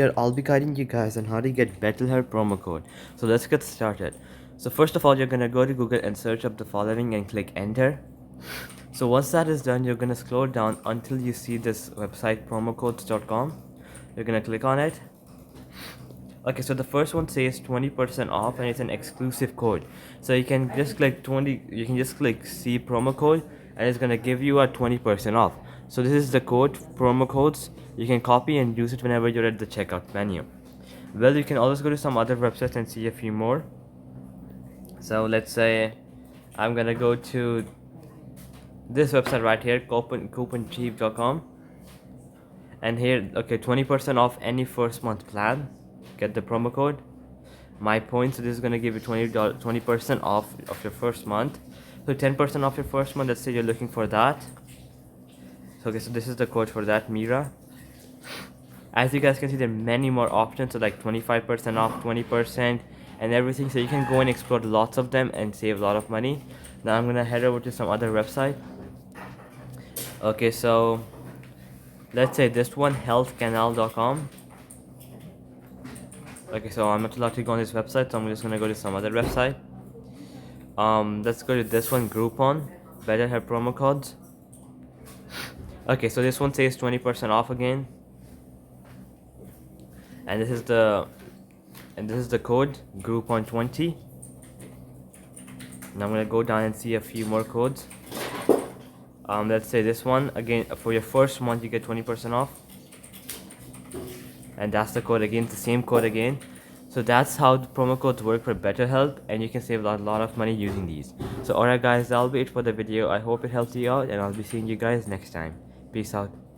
Here I'll be guiding you guys on how to get BetterHelp promo code. So let's get started. So first of all, you're gonna go to Google and search up the following and click enter. So once that is done, you're gonna scroll down until you see this website promocodes.com. You're gonna click on it. Okay, so the first one says 20% off and it's an exclusive code. So you can just click see promo code and it's gonna give you a 20% off. So this is the code, promo codes. You can copy and use it whenever you're at the checkout menu. Well, you can always go to some other websites and see a few more. So let's say I'm gonna go to this website right here, couponcheap.com, and here, okay, 20% off any first month plan. Get the promo code my points. So this is going to give you 20% off of your first month. So 10% off your first month. Let's say you're looking for that. So okay, so this is the code for that, Mira. As you guys can see, there are many more options, so like 25% off, 20% and everything. So you can go and explore lots of them and save a lot of money. Now I'm gonna head over to some other website. Okay, so let's say this one, healthcanal.com. Okay, so I'm not allowed to go on this website, so I'm just gonna go to some other website. Let's go to this one, Groupon. BetterHelp promo codes. Okay, so this one says 20% off again, and this is the code, Groupon20. Now I'm gonna go down and see a few more codes. Let's say this one again, for your first month you get 20% off, and that's the code again, the same code again. So that's how the promo codes work for BetterHelp, and you can save a lot of money using these. So alright guys, that'll be it for the video. I hope it helped you out, and I'll be seeing you guys next time. Peace out.